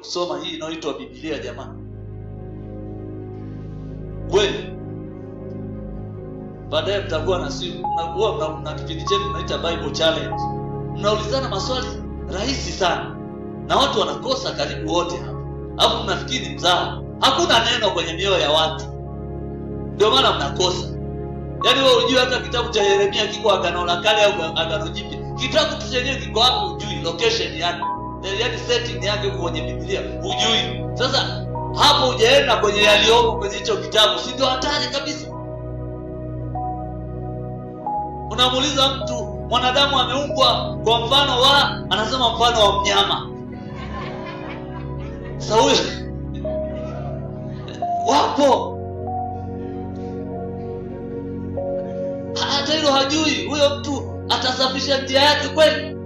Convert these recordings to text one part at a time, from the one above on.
kusoma hii inaitwa Biblia jamani. Kweli. Baadaye mtakuwa na simu, na kipindi chenu mnaita Bible Challenge. Mnaulizana maswali rahisi sana. Na watu wanakosa karibu wote hapa. Hapo mnafikiri mzaha. Hakuna neno kwenye mioyo ya watu. Ndio maana mnakosa. Yaani wewe unajua hata kitabu cha Yeremia kiko Agano la Kale au Agano Jipya. Kitabu tu chenyewe kiko hapo hujui location yake. Yaani setting yake kwenye Biblia hujui. Sasa hapo hujaenda kwenye yaliyomo kwenye hicho kitabu, si ndio hatari kabisa? Unamuuliza mtu mwanadamu ameumbwa kwa mfano wa, anasema mfano wa mnyama. Sasa huyo wapo hata hilo hajui. Huyo mtu atasafisha njia yake kweli?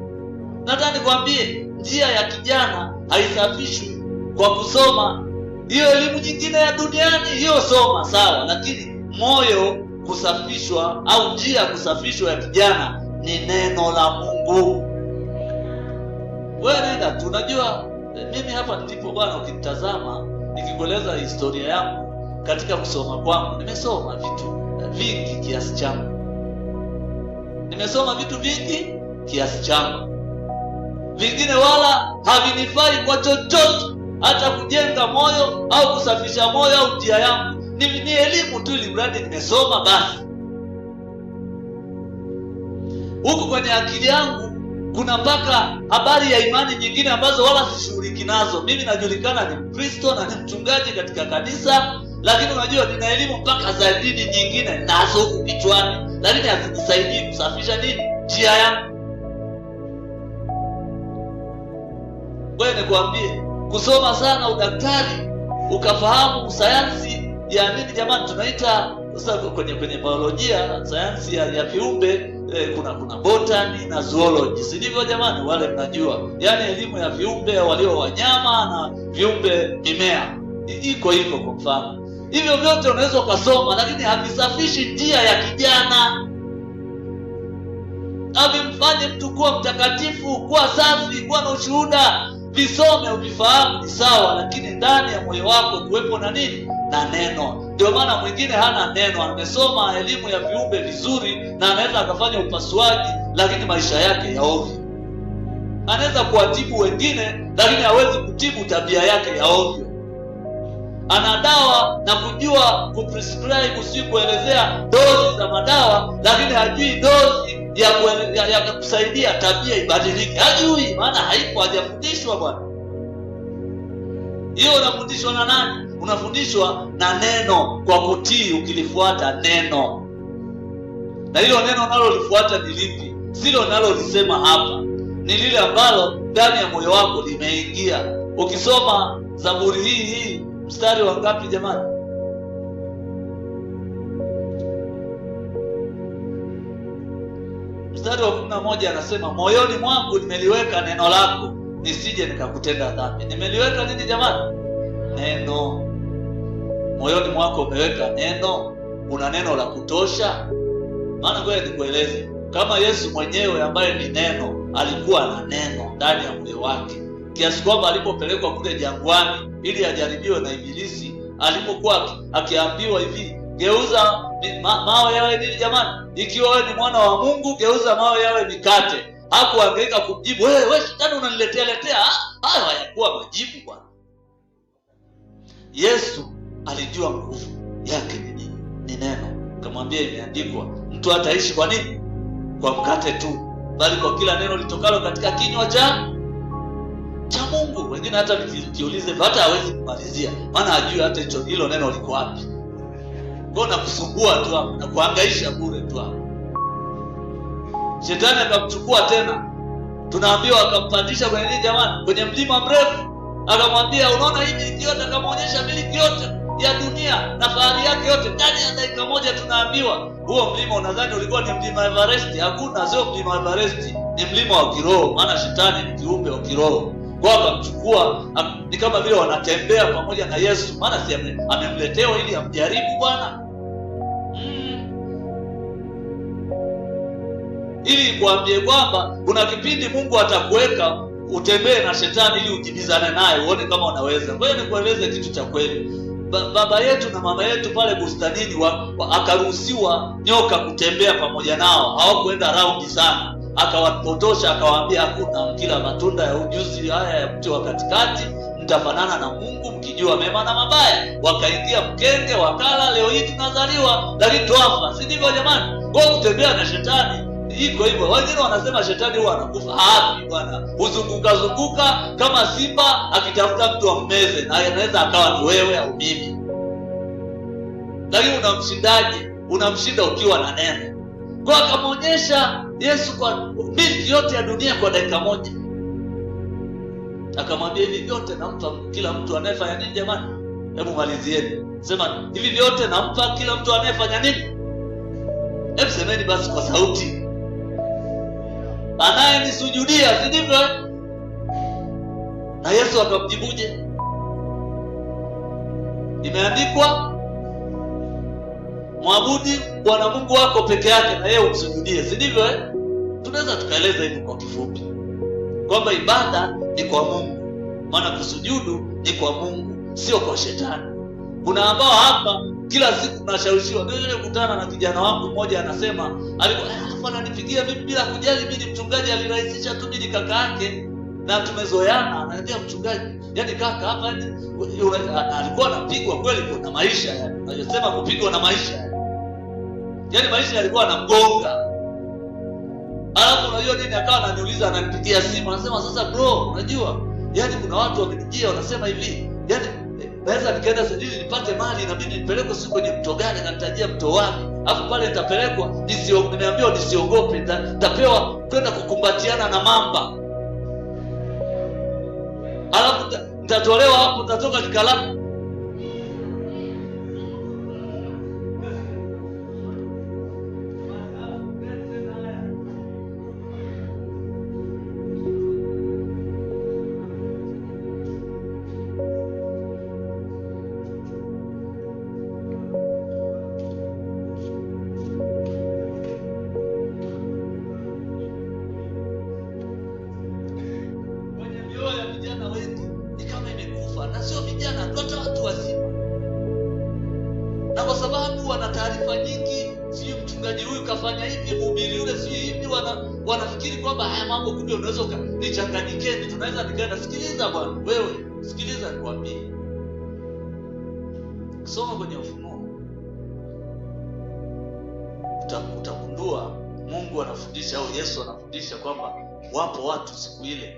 Nataka nikwambie, njia ya kijana haisafishwi kwa kusoma hiyo elimu nyingine ya duniani. Hiyo soma sawa, lakini moyo kusafishwa au njia ya kusafishwa ya kijana ni neno la Mungu. Wewe nenda tu. Unajua mimi hapa nilipo bwana, ukinitazama nikikueleza historia yangu katika kusoma kwangu, nimesoma vitu vingi kiasi changu. Nimesoma vitu vingi kiasi changu. Vingine wala havinifai kwa chochote, hata kujenga moyo au kusafisha moyo au njia yangu. Ni elimu tu, ili mradi nimesoma basi. Huku kwenye akili yangu kuna mpaka habari ya imani nyingine ambazo wala sishughuliki nazo. Mimi najulikana ni Mkristo na ni mchungaji katika kanisa, lakini unajua nina elimu mpaka za dini nyingine nazo huku kichwani, lakini hazinisaidii kusafisha nini? Njia yangu. Wewe nikwambie, kusoma sana udaktari, ukafahamu sayansi ya nini jamani tunaita sasa kwenye biolojia, sayansi ya viumbe, kuna botany na zoology. Si ndivyo jamani? Wale mnajua. Yaani elimu ya viumbe walio wanyama na viumbe mimea. Iko hivyo kwa mfano. Hivyo vyote unaweza kusoma, lakini havisafishi njia ya kijana. Havimfanye mtu kuwa mtakatifu, kuwa safi, kuwa na ushuhuda. Visome uvifahamu ni sawa, lakini ndani ya moyo wako kuwepo na nini? Na neno. Ndio maana mwingine hana neno, amesoma elimu ya viumbe vizuri na anaweza akafanya upasuaji, lakini maisha yake ya ovyo. Anaweza kuwatibu wengine, lakini hawezi kutibu tabia yake ya ovyo. Ana dawa na kujua kuprescribe, usikuelezea dozi za madawa, lakini hajui dozi ya kusaidia tabia ibadilike. Hajui, maana haipo, hajafundishwa bwana. Hiyo unafundishwa na nani? Unafundishwa na neno, kwa kutii, ukilifuata neno. Na hilo neno unalolifuata ni lipi? Silo unalolisema hapa, ni lile ambalo ndani ya moyo wako limeingia. Ukisoma Zaburi hii mstari wa ngapi jamani? Mstari wa 11 anasema, moyoni mwangu nimeliweka neno lako, nisije nikakutenda dhambi. Nimeliweka nini jamani? Neno. Moyoni mwako umeweka neno? Una neno la kutosha? Maana ngoja nikueleze, kama Yesu mwenyewe ambaye ni neno alikuwa na neno ndani ya moyo wake, kiasi kwamba alipopelekwa kule jangwani ili ajaribiwe na Ibilisi, alipokuwa akiambiwa hivi, geuza mawe yawe nini jamani? Ikiwa wewe ni mwana wa Mungu, geuza mawe yawe mikate. Hakuangaika kumjibu, wewe shetani unaniletea hayo. Hayakuwa majibu bwana. Yesu alijua nguvu yake ni nini? Ni neno. Akamwambia imeandikwa, mtu hataishi kwa nini? Kwa mkate tu, bali kwa kila neno litokalo katika kinywa cha Mungu. Wengine hata nikiulize hata hawezi kumalizia, maana hajui hata hilo neno liko wapi. Kwa na kusumbua tu hapo na kuhangaisha bure tu hapo. Shetani akamchukua tena, tunaambiwa akampandisha kwenye nini jamani? Kwenye mlima mrefu. Akamwambia, unaona hii miliki yote? Akamwonyesha miliki yote ya dunia na fahari yake yote ndani ya dakika moja. Tunaambiwa huo mlima, unadhani ulikuwa ni mlima Everest? Hakuna, sio mlima Everest, ni mlima wa kiroho, maana shetani ni kiumbe wa kiroho. Kwa akamchukua, ni kama vile wanatembea pamoja na Yesu, maana si amemletewa ili amjaribu bwana. Ili kuambie kwamba kuna kipindi Mungu atakuweka utembee na shetani ili ujibizane naye uone kama unaweza. Ngoja nikueleze kitu cha kweli. Baba yetu na mama yetu pale bustanini akaruhusiwa nyoka kutembea pamoja nao, hawakuenda raundi sana. Akawapotosha akawaambia, hakuna mkila matunda ya ujuzi haya ya mti wa katikati mtafanana na Mungu mkijua mema na mabaya. Wakaingia mkenge wakala, leo hii tunazaliwa lakini tuafa, si ndivyo jamani? Kwa kutembea na shetani iko hivyo. Wengine wanasema shetani huwa anakufa. Hapi bwana, huzunguka zunguka kama simba akitafuta mtu ammeze, na anaweza akawa ni wewe au mimi. Lakini unamshindaje? Unamshinda ukiwa na neno. Kwa akamwonyesha Yesu kwa milki yote ya dunia kwa dakika moja. Akamwambia, hivi vyote nampa kila mtu anayefanya nini jamani? Hebu malizieni. Sema, hivi vyote nampa kila mtu anayefanya nini? Hebu semeni basi kwa sauti. Anayenisujudia, si ndivyo? Na Yesu akamjibuje? Imeandikwa, mwabudi Bwana Mungu wako peke yake na yeye umsujudie, si ndivyo? Tunaweza tukaeleza hivi kwa kifupi kwamba ibada ni kwa Mungu, maana kusujudu ni kwa Mungu, sio kwa shetani. Kuna ambao hapa kila siku tunashawishiwa. Ndio kutana na kijana wangu mmoja anasema, alikuwa ananipigia mimi bila kujali mimi ni mchungaji, alirahisisha tu mimi kaka yake na tumezoeana. Ananiambia, mchungaji, yani kaka hapa alikuwa anapigwa kweli, kuna maisha yani. Unajisema kupigwa na maisha yani maisha yalikuwa anamgonga. Alafu unajua nini, akawa ananiuliza, ananipigia simu anasema, sasa bro, unajua yani kuna watu wamenijia wanasema hivi, yani naweza nikaenda sajili nipate mali, inabidi nipelekwe siku kwenye mto gani, kanitajia mto wapi, afu pale nitapelekwa, nimeambiwa nisiogope, nitapewa kwenda kukumbatiana na mamba, alafu nitatolewa hapo, nitatoka kikalamu. Na sio vijana, hata watu wazima. Na kwa sababu wana taarifa nyingi, si mchungaji huyu kafanya hivi, mhubiri yule si hivi, wanafikiri kwamba haya mambo kumbe unaweza nichanganyikeni, tunaweza nikaenda. Sikiliza bwana, wewe sikiliza nikwambie. Soma kwenye Ufunuo, utagundua Mungu anafundisha au Yesu anafundisha kwamba wapo watu siku ile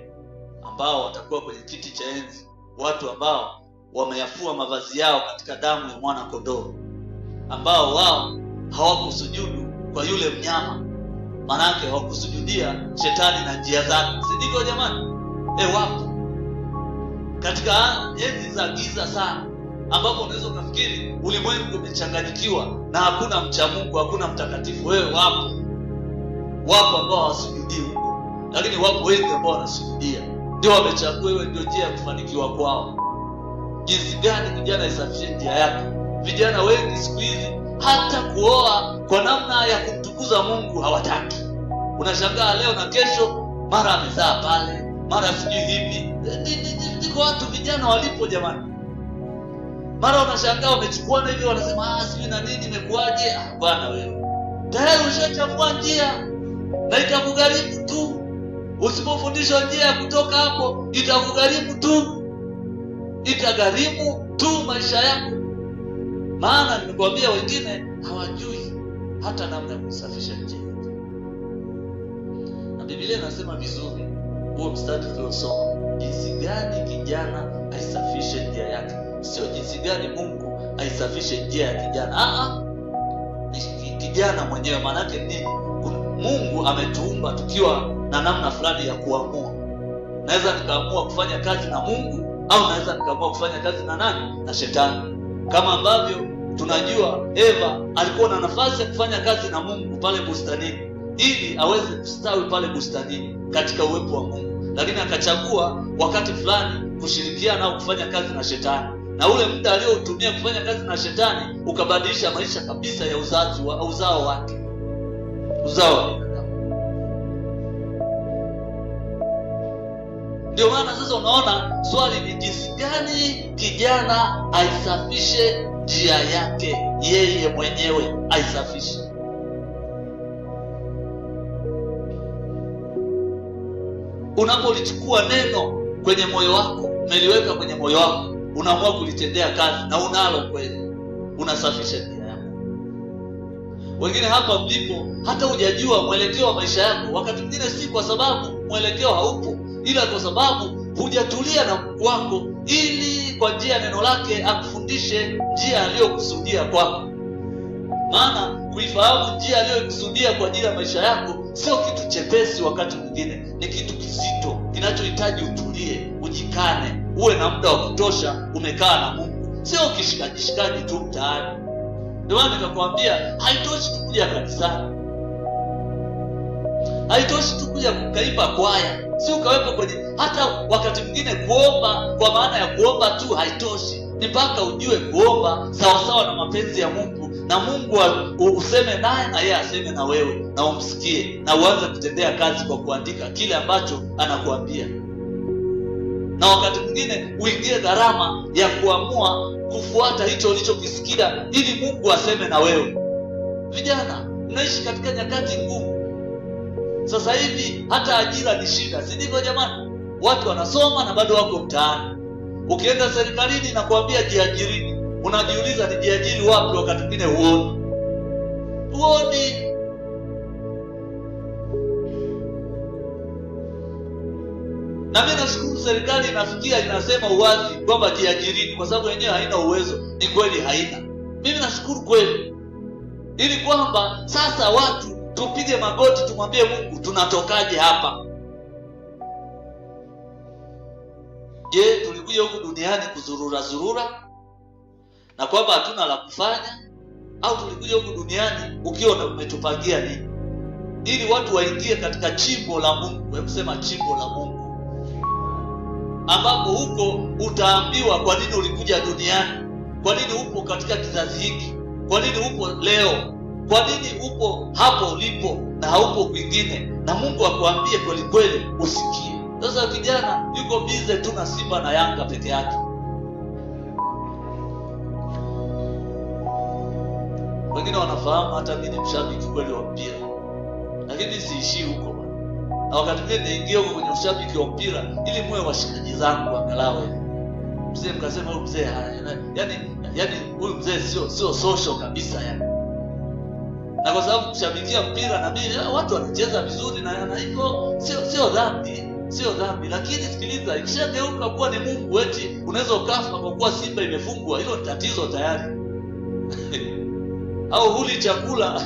ambao watakuwa kwenye kiti cha enzi, watu ambao wameyafua mavazi yao katika damu ya mwana kondoo, ambao wao hawakusujudu kwa yule mnyama, manake hawakusujudia shetani na njia zake, si ndivyo jamani? Wapo katika enzi za giza sana, ambapo unaweza kufikiri ulimwengu umechanganyikiwa na hakuna mcha Mungu, hakuna mtakatifu. Wewe wapo ambao hawasujudii huko, lakini wapo wengi ambao wanasujudia. Ndio wamechagua, wewe ndio njia ya kufanikiwa kwao. Jinsi gani kijana isafishe njia yake? Vijana wengi siku hizi hata kuoa kwa namna ya kumtukuza Mungu hawataki. Unashangaa leo na kesho mara amezaa pale, mara sijui hivi. Ndiko watu vijana walipo jamani. Mara unashangaa wamechukuana hivi, wanasema sijui na nini, imekuaje? Bwana wewe tayari ushachafua njia na itakugharimu tu. Usipofundishwa njia ya kutoka hapo, itakugharimu tu, itagharimu tu maisha yako. Maana nimekwambia wengine hawajui hata namna ya kusafisha njia. Na Biblia inasema vizuri, huo mstari tuliosoma, jinsi gani kijana aisafishe njia yake, sio jinsi gani Mungu aisafishe njia ya kijana. Ni kijana mwenyewe. Maana yake nini? Mungu ametuumba tukiwa na namna fulani ya kuamua. Naweza nikaamua kufanya kazi na Mungu, au naweza nikaamua kufanya kazi na nani? Na shetani. Kama ambavyo tunajua Eva alikuwa na nafasi ya kufanya kazi na Mungu pale bustanini, ili aweze kustawi pale bustanini katika uwepo wa Mungu, lakini akachagua wakati fulani kushirikiana au kufanya kazi na shetani, na ule muda aliotumia kufanya kazi na shetani ukabadilisha maisha kabisa ya uzao wake, uzao wa binadamu. Ndio maana sasa unaona swali ni jinsi gani kijana aisafishe njia yake yeye mwenyewe, aisafishe. Unapolichukua neno kwenye moyo wako, umeliweka kwenye moyo wako, unaamua kulitendea kazi na unalo kweli, unasafisha njia yako. Wengine hapa mlipo hata hujajua mwelekeo wa maisha yako. Wakati mwingine si kwa sababu mwelekeo haupo, ila kwa sababu hujatulia na Mungu wako ili kwa njia ya neno lake akufundishe njia aliyokusudia kwako. Maana kuifahamu njia aliyokusudia kwa ajili ya maisha yako sio kitu chepesi. Wakati mwingine ni kitu kizito kinachohitaji utulie, ujikane, uwe na muda wa kutosha umekaa na Mungu, sio kishikaji tu mtaani. Ndio maana nikakwambia haitoshi tu kuja kanisani, haitoshi tu kuja kukaimba kwaya, si ukawepo kwenye hata wakati mwingine kuomba. Kwa maana ya kuomba tu haitoshi, ni mpaka ujue kuomba sawasawa na mapenzi ya Mungu, na Mungu useme naye na yeye aseme na wewe, na umsikie na uanze kutendea kazi kwa kuandika kile ambacho anakuambia. Na wakati mwingine uingie gharama ya kuamua kufuata hicho ulichokisikia ili Mungu aseme na wewe. Vijana, mnaishi katika nyakati ngumu. Sasa hivi hata ajira ni shida, si ndivyo jamani? Watu wanasoma na bado wako mtaani. Ukienda serikalini na kuambia jiajirini, unajiuliza ni jiajiri wapi? Wakati mwingine huoni. Na mimi nashukuru serikali inafikia inasema uwazi kwamba jiajirini, kwa sababu yenyewe haina uwezo. Ni kweli haina. Mimi nashukuru kweli, ili kwamba sasa watu tupige magoti tumwambie Mungu tunatokaje hapa. Je, tulikuja huku duniani kuzurura na kwamba hatuna la kufanya, au tulikuja huku duniani ukiwa umetupangia nini? Ili watu waingie katika chimbo la Mungu. Hebu sema chimbo la Mungu, ambapo huko utaambiwa kwa nini ulikuja duniani, kwa nini upo katika kizazi hiki, kwa nini upo leo, kwa nini upo hapo ulipo na haupo kwingine, na Mungu akuambie kweli kweli usikie. Sasa kijana yuko bize tu na Simba na Yanga peke yake. Wengine wanafahamu hata mimi ni mshabiki kweli wa mpira, lakini siishii huko bwana. Na wakati mwingine niingie huko kwenye ushabiki wa mpira ili muwe washikaji zangu angalau. Mzee mkasema huyu mzee yani huyu mzee sio social kabisa yani. Na kwa sababu kushabikia mpira na mimi watu wanacheza vizuri na hivyo sio dhambi, lakini sikiliza, ikishageuka kuwa ni Mungu eti unaweza ukafa kwa kuwa Simba imefungwa, hilo ni tatizo tayari. Au huli chakula.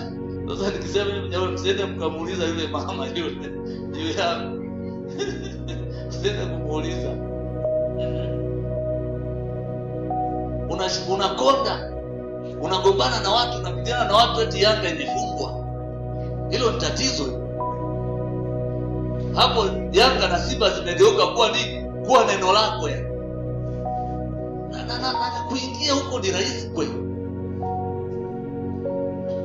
Sasa nikisema mimi msiende mkamuuliza yule mama yule yangu. Msiende kumuuliza. Unakonda, unagombana na watu, unapigana na watu eti Yanga imefungwa. Hilo ni tatizo. Hapo Yanga na Simba zimegeuka kuwa nini? Kuwa neno lako ya. Na kuingia huko ni rahisi kweli.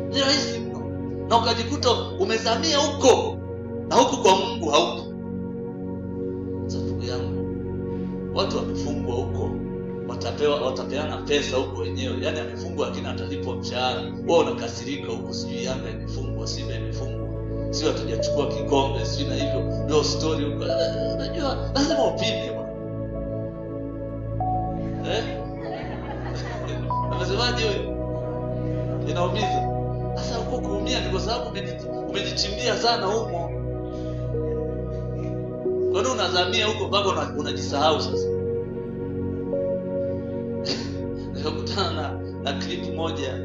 Ni rahisi mno. Na ukajikuta umezamia huko na huko kwa Mungu haupo. Sasa ndugu yangu, watu wamefungwa huko, watapeana pesa huko wenyewe. Yaani amefungwa lakini atalipwa mshahara. Wewe unakasirika huko, sijui Yanga imefungwa, Simba imefungwa, sio hatujachukua kikombe, sio na hivyo. Ndio story huko. Unajua lazima upime bwana. Unasemaje wewe? Inaumiza. Sasa uko kuumia ni kwa sababu umejichimbia sana huko. Kwa nini unazamia huko mpaka unajisahau sasa? Nikakutana na clip moja,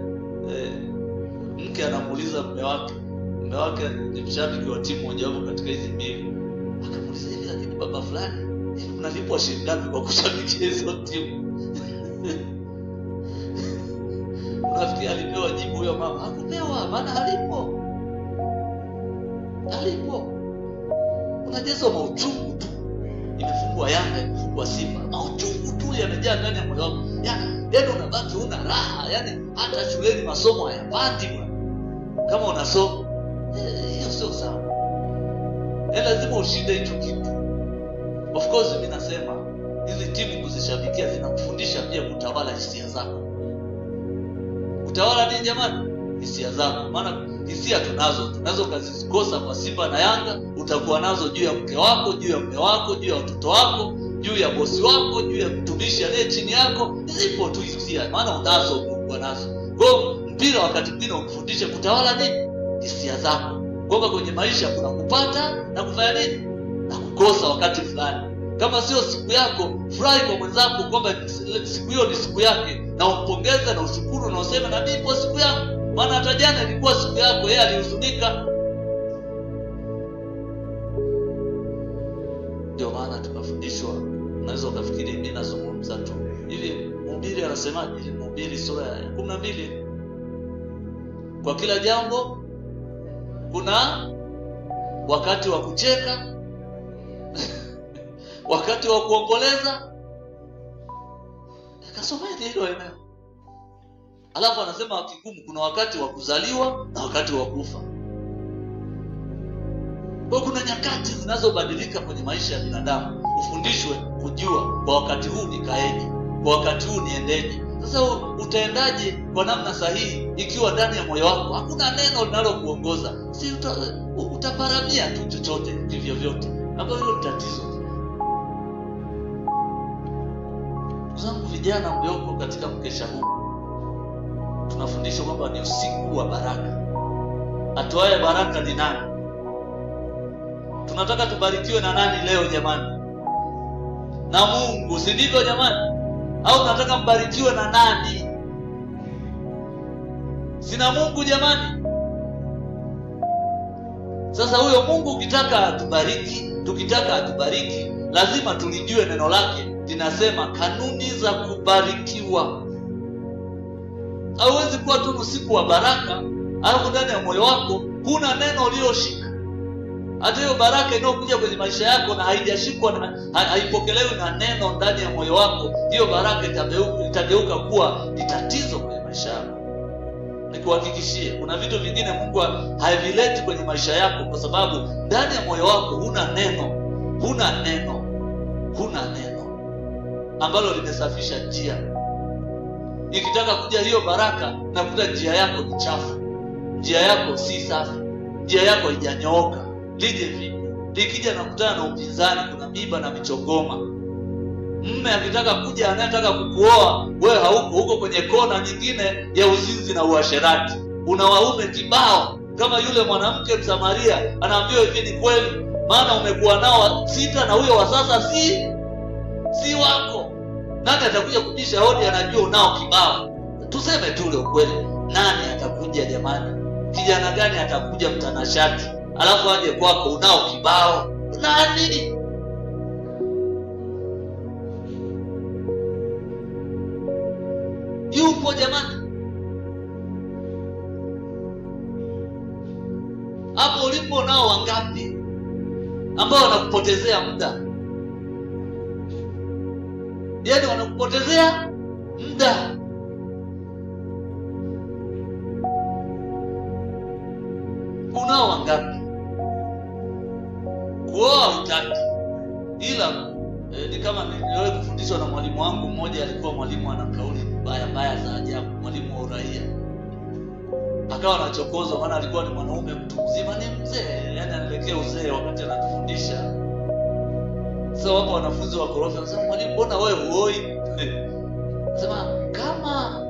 mke anamuuliza mume wake ni mshabiki wa timu moja hapo katika hizi mbili. Akamuuliza hivi, lakini baba fulani, mnalipwa shilingi ngapi kwa kushabikia hizo timu? Unafikiri alipewa jibu huyo mama? Hakupewa, maana halipo. Unajeza mauchungu tu. Imefungwa Yanga, imefungwa Simba. Mauchungu tu yamejaa ndani ya moyo wako. Yaani unabaki una raha. Yaani hata shuleni masomo hayapandi bwana. Kama unasoma, hiyo sio sawa. Lazima ushinde hicho kitu. Of course mimi nasema hizi timu kuzishabikia zinakufundisha pia kutawala hisia zako. Kutawala nini jamani? Hisia zako. Maana hisia tunazo kazikosa kwa Simba na Yanga, utakuwa nazo juu ya mke wako, juu ya mume wako, juu ya watoto wako, juu ya bosi wako, juu ya mtumishi aliye chini yako. Zipo tu hisia, maana unazo kwa nazo. Kwa mpira wakati mwingine ukufundisha kutawala nini? Hisia zako. Kwamba kwenye maisha kuna kupata na kufanya nini? Na kukosa wakati fulani. Kama sio siku yako, furahi kwa mwenzako kwamba siku hiyo ni siku yake, na umpongeze na ushukuru na useme na mimi kwa siku yangu. Maana hata jana ilikuwa siku yako, yeye alihuzunika. Ndio maana tunafundishwa, unaweza ukafikiri mimi nazungumza tu. Hivi Mhubiri anasemaje? Mhubiri sura ya 12. Kwa kila jambo kuna wakati wa kucheka, wakati wa kuomboleza. Akasoma hilo eneo. Alafu anasema kigumu, kuna wakati wa kuzaliwa na wakati wa kufa. Kwa kuna nyakati zinazobadilika kwenye maisha ya binadamu. Ufundishwe kujua kwa wakati huu nikaeje, kwa wakati huu niendeje. Sasa utaendaje kwa namna sahihi ikiwa ndani ya moyo wako hakuna neno linalokuongoza? Si utaparamia tu chochote hivyo vyote. Hapo hilo ni tatizo. Zangu vijana mlioko katika mkesha huu, tunafundishwa kwamba ni usiku wa baraka. Atoaye baraka ni nani? Tunataka tubarikiwe na nani leo jamani? Na Mungu, si ndivyo jamani? Au tunataka mbarikiwe na nani? Sina Mungu jamani. Sasa huyo Mungu ukitaka atubariki, tukitaka atubariki, lazima tulijue neno lake. Linasema kanuni za kubarikiwa. Hauwezi kuwa tu usiku wa baraka alafu ndani ya moyo wako kuna neno ulioshika. Hata hiyo baraka inayokuja kwenye maisha yako na haijashikwa na haipokelewi na neno ndani ya moyo wako, hiyo baraka itageuka kuwa ni tatizo kwenye maisha yako. Nikuhakikishie, kuna vitu vingine Mungu haivileti kwenye maisha yako kwa sababu ndani ya moyo wako huna neno ambalo limesafisha njia. Ikitaka kuja hiyo baraka na kuta njia yako ni chafu, njia yako si safi, njia yako haijanyooka, lije vipi? Likija na kutana na upinzani, kuna miba na michongoma. Mume akitaka kuja, anayetaka kukuoa, wewe huko kwenye kona nyingine ya uzinzi na uasherati. Una waume kibao kama yule mwanamke Msamaria, anaambiwa hivi, ni kweli, maana umekuwa nao 6 na huyo wa sasa si wako. Nani atakuja kubisha hodi? Anajua unao kibao. Tuseme tu ule ukweli, nani atakuja jamani? Kijana gani atakuja mtanashati alafu aje kwako unao kibao? Nani? Yupo jamani? Hapo ulipo nao wangapi ambao wanakupotezea muda? Yaani wanakupotezea muda. Unao wangapi? Kuoa utaki. Ila ni kama niliwahi kufundishwa na mwalimu wangu mmoja, alikuwa mwalimu ana kauli mbaya za ajabu, mwalimu wa uraia. Akawa anachokozwa maana alikuwa ni mwanaume mtu mzima, ni mzee, yani anaelekea uzee wakati anatufundisha. Sasa wapo wanafunzi wa korofi wanasema, mwalimu, mbona wewe huoi? Sema, kama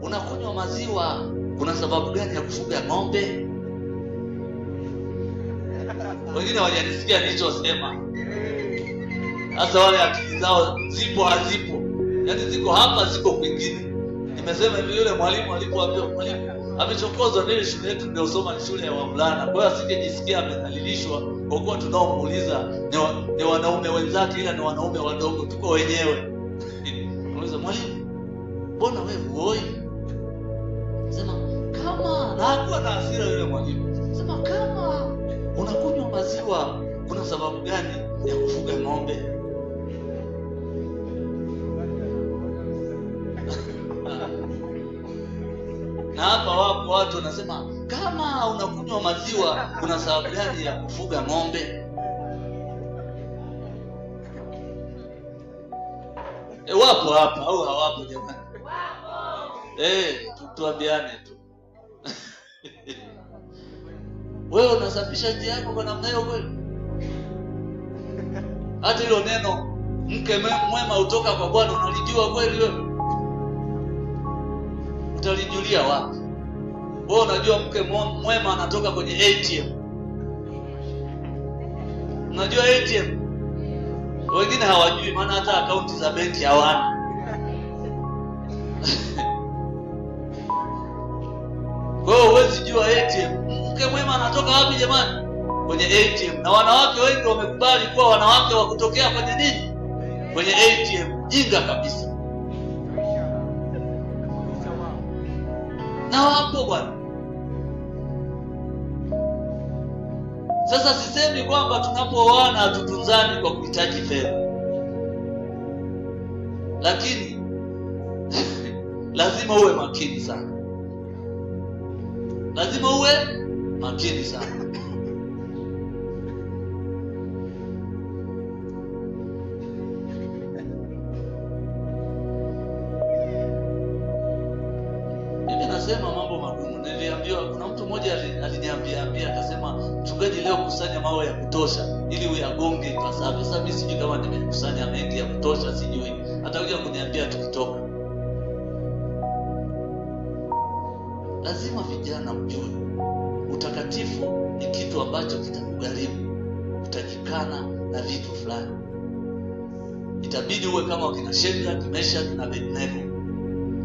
unakunywa maziwa kuna sababu gani ya kufuga ng'ombe? Wengine hawajanisikia nilichosema. Sasa wale akili zao zipo hazipo, yaani ziko hapa ziko kwingine. Nimesema hivi, yule mwalimu alipoambia, mwalimu amechokozwa na ile shule yetu ndio soma ni shule ya wavulana, kwa hiyo asingejisikia amedhalilishwa kwa kuwa tunaomuuliza ni wanaume wenzake, ila ni wanaume wadogo, tuko wenyewe. Muuliza, mwalimu, mbona wewe huoi? Sema, kama, na hakuwa na hasira yule mwalimu. Sema, kama unakunywa maziwa kuna sababu gani ya kufuga ng'ombe? Na hapa wapo watu wanasema, kama unakunywa maziwa kuna sababu gani ya kufuga ng'ombe? Wapo hapa au hawapo jamani? Wapo. Tuambiane tu. Wewe unasafisha njia yako kwa namna hiyo kweli? Hata hilo neno mke mwema utoka kwa Bwana unalijua kweli wewe? Utalijulia wapi? Wewe unajua mke mwema anatoka kwenye ATM. Unajua ATM? Wengine hawajui, maana hata akaunti za benki hawana. Kwa hiyo huwezi jua ATM. Mke mwema anatoka wapi jamani? Kwenye ATM. Na wanawake wengi wamekubali kuwa wanawake wa kutokea kwenye nini? Kwenye ATM. Jinga kabisa. Na wapo bwana. Sasa sisemi kwamba tunapooana hatutunzani kwa kuhitaji fedha, lakini lazima uwe makini sana. Lazima uwe makini sana. Mimi nasema mambo magumu. Niliambiwa, kuna mtu mmoja aliniambia akasema, mchungaji, leo kusanya mawe ya kutosha ili uyagonge ipasavyo. Sasa mimi sijui kama nimekusanya mengi ya kutosha, sijui. Atakuja kuniambia tukitoka. Lazima vijana mjue utakatifu ni kitu ambacho kitakugharimu. Utajikana na vitu fulani. Itabidi uwe kama wakina Shadraka, Meshaki na Abednego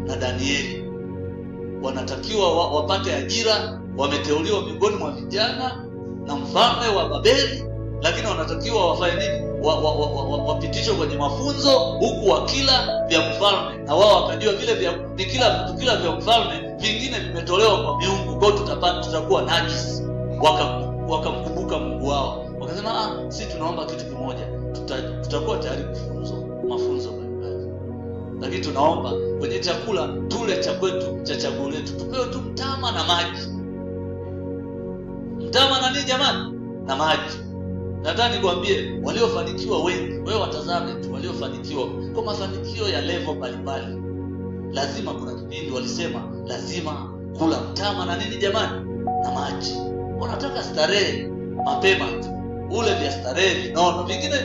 na Danieli. Wanatakiwa wapate ajira, wameteuliwa miongoni mwa vijana na mfalme wa Babeli, lakini wanatakiwa wafanye nini? Wapitishwe kwenye mafunzo huku wakila vya mfalme, na wao wakajua vile kila vya mfalme vingine vimetolewa kwa miungu, kwa tutakuwa najisi. Wakamkumbuka Mungu wao, wakasema sisi tunaomba kitu kimoja, tutakuwa tayari mafunzo mbalimbali, lakini tunaomba kwenye chakula tule cha kwetu, cha chaguo letu, tupewe tu mtama na maji. Mtama na nini jamani? Na maji. Nataka nikwambie waliofanikiwa wengi, wewe watazame tu waliofanikiwa kwa mafanikio ya level mbalimbali. Lazima kuna kipindi walisema lazima kula mtama na nini jamani? Na maji. Unataka starehe mapema tu, ule vya starehe vinono, vingine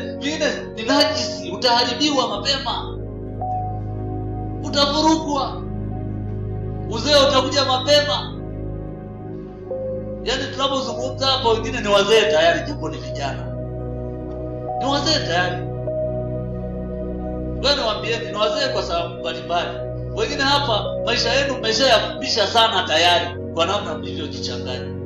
ni najisi, utaharibiwa mapema, utavurugwa, uzee utakuja mapema. Yaani tunapozungumza hapa wengine ni wazee tayari, japo ni vijana. Ni wazee tayari. Wewe niwaambieni, ni wazee kwa sababu mbalimbali. Wengine hapa maisha yenu mmeshayafupisha sana tayari kwa namna mlivyojichanganya.